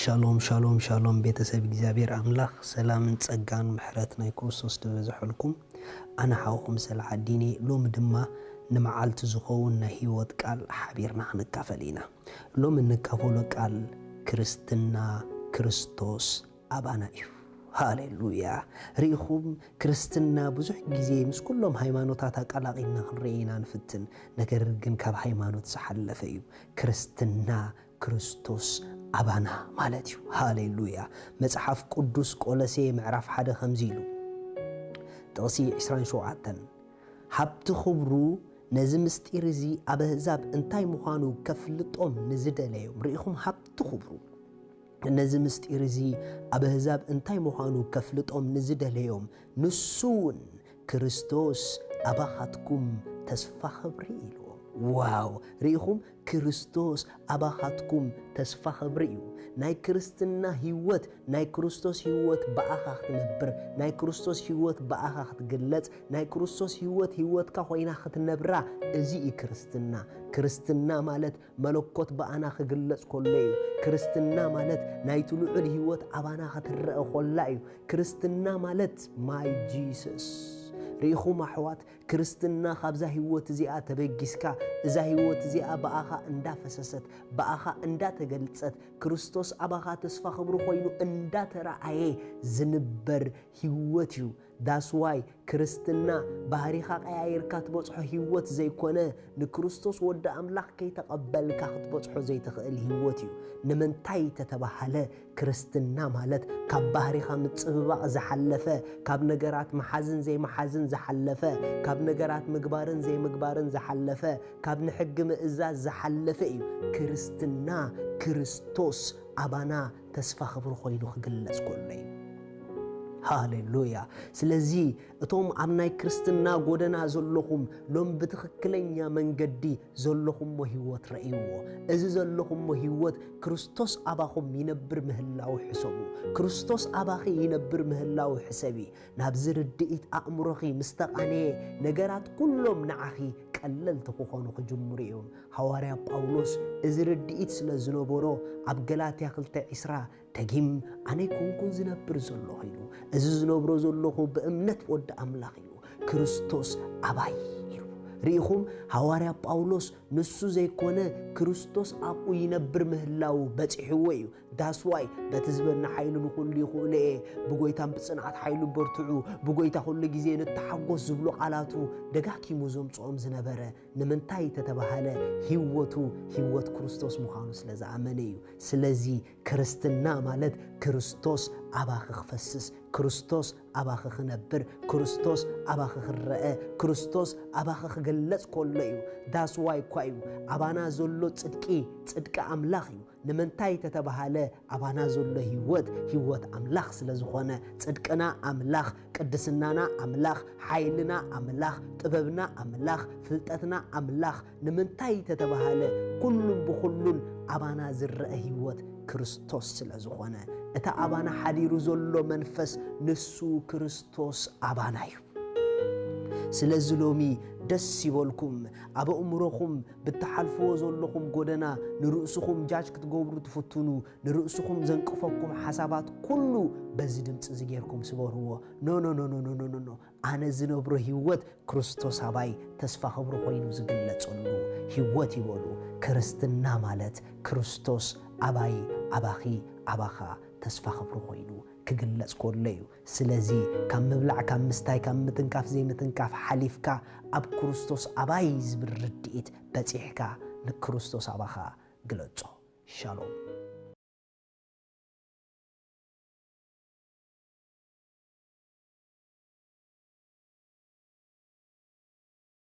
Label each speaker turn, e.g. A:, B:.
A: شالوم شالوم شالوم بيتسب እግዚአብሔር አምላክ ሰላምን ጸጋን ምሕረትን ክርስቶስ ድበዝሕልኩም አና ሓውኩም ሰላሕ ዲኒ ሎም ድማ ንመዓልቲ ዝኸውን ናይ ህይወት ቃል ሓቢርና ክንካፈል ኢና ሎም እንካፈሎ ቃል ክርስትና ክርስቶስ አባና እዩ ሃሌሉያ ሪኹም ክርስትና ብዙሕ ጊዜ ምስ ኩሎም ሃይማኖታት አቃላቂና ክንርኢና ንፍትን ነገር ግን ካብ ሃይማኖት ዝሓለፈ እዩ ክርስትና ክርስቶስ አባና ማለት እዩ ሃሌሉያ መጽሐፍ ቅዱስ ቆሎሴ ምዕራፍ 1 ከምዚሉ ጥቅሲ 27 ሀብቲ ክብሩ ነዚ ምስጢር እዚ ኣብ ህዛብ እንታይ ምዃኑ ከፍልጦም ንዝደለዮም ሪኢኹም ሀብቲ ክብሩ ነዚ ምስጢር እዚ ኣብ ህዛብ እንታይ ምዃኑ ከፍልጦም ንዝደለዮም ንሱን ክርስቶስ አባኻትኩም ተስፋ ክብሪ ኢሉ ዋው ሪኢኹም ክርስቶስ አባኻትኩም ተስፋ ክብሪ እዩ ናይ ክርስትና ህይወት ናይ ክርስቶስ ህይወት በአኻ ክትነብር ናይ ክርስቶስ ህይወት በአኻ ክትግለጽ ናይ ክርስቶስ ህይወትካ ኮይና ክትነብራ እዚ ክርስትና ክርስትና ማለት መለኮት በአና ክግለጽ ኮሎ እዩ ክርስትና ማለት ናይ ትሉዑል ህይወት አባና ክትረአ ኮላ እዩ ክርስትና ማለት ማይ ጂሰስ ሪኹም አሕዋት ክርስትና ካብዛ ህይወት እዚኣ ተበጊስካ እዛ ህይወት እዚኣ በአኻ እንዳፈሰሰት በአኻ እንዳተገልጸት ክርስቶስ አባኻ ተስፋ ክብሩ ኮይኑ እንዳተራአየ ዝንበር ህይወት እዩ that's why ክርስትና ባህሪኻ ቀያይርካ ትበጽሖ ህይወት ዘይኮነ ንክርስቶስ ወደ አምላኽ ከይተቀበልካ ክትበጽሖ ዘይትኽእል ህይወት እዩ ንምንታይ ተተባሃለ ክርስትና ማለት ካብ ባህሪኻ ምጽብባቕ ዝሓለፈ ካብ ነገራት መሓዝን ዘይመሓዝን ዝሓለፈ ካብ ነገራት ምግባርን ዘይምግባርን ዝሓለፈ ካብ ንሕጊ ምእዛዝ ዝሓለፈ እዩ ክርስትና ክርስቶስ አባና ተስፋ ክብሩ ኮይኑ ክግለጽ ኮሎ እዩ ሃሌሉያ ስለዚ እቶም ኣብ ናይ ክርስትና ጎደና ዘለኹም ሎም ብትኽክለኛ መንገዲ ዘለኹም ህይወት ረእይዎ እዚ ዘለኹም ህይወት ክርስቶስ አባኹም ይነብር ምህላው ሕሰቡ ክርስቶስ አባኺ ይነብር ምህላው ሕሰቢ ናብ ዝርድኢት አእምሮኺ ምስተቃኔ ነገራት ኩሎም ንዓኺ ቀለል ተኾኑ ክጅምሩ እዮም ሐዋርያ ጳውሎስ እዚ ርድኢት ስለ ዝነበሮ ኣብ ገላትያ 2:20 ተጊም ኣነይ ኮንኩን ዝነብር ዘለኹ ኢሉ እዚ ዝነብሮ ዘለኹ በእምነት ወደ አምላኽ ኢሉ ክርስቶስ አባይ ኢሉ ሪኢኹም ሐዋርያ ጳውሎስ ንሱ ዘይኮነ ክርስቶስ አብኡ ይነብር ምህላው በጽሕዎ እዩ that's why በትዝበና ኃይሉ ንኹሉ ይኹእለ ብጎይታን ብጽንዓት ኃይሉ በርትዑ ብጎይታ ሁሉ ጊዜ ንተሐጎስ ዝብሉ ቃላቱ ደጋኪሙ ዘምጾም ዝነበረ ንምንታይ ተተባሃለ ህይወት ክርስቶስ ምዃኑ ስለዝኣመነ እዩ ስለዚ ክርስትና ማለት ክርስቶስ አባኺ ክፈስስ ክርስቶስ አባኺ ክነብር ክርስቶስ አባኺ ክረአ ክርስቶስ አባኺ ክግለጽ ኮሎ እዩ that's why ኳዩ አባና ዘሎ ጽድቂ አምላኽ እዩ ንምንታይ ተተባሃለ አባና ዘሎ ህይወት አምላኽ ስለዝኾነ ጽድቅና አምላኽ ቅድስናና አምላኽ ኃይልና አምላኽ ጥበብና አምላኽ ፍልጠትና አምላኽ ንምንታይ ተተባሃለ ኩሉም ብኩሉን አባና ዝረአ ህይወት ክርስቶስ ስለዝኾነ እታ አባና ሓዲሩ ዘሎ መንፈስ ንሱ ክርስቶስ አባና እዩ ስለዚ ሎሚ ደስ ይበልኩም ኣብ እምሮኹም ብትሓልፍዎ ዘለኹም ጎደና ንርእስኹም ጃጅ ክትገብሩ ትፍትኑ ንርእስኹም ዘንቅፈኩም ሓሳባት ኩሉ በዚ ድምጽ ዝጌርኩም ስበርዎ ኖ ኣነ ዝነብሮ ህይወት ክርስቶስ አባይ ተስፋ ክብሩ ኮይኑ ዝግለጸሉ ህይወት ይበሉ ክርስትና ማለት ክርስቶስ አባይ አባኺ አባኻ ተስፋ ክብሩ ኮይኑ ክግለጽ ኮሎ እዩ ስለዚ ካብ ምብላዕ ካብ ምስታይ ካብ ምትንካፍ ዘይምትንካፍ ሓሊፍካ ኣብ ክርስቶስ አባይ ዝብል ርድኢት በጺሕካ ንክርስቶስ አባኻ ግለጾ ሻሎም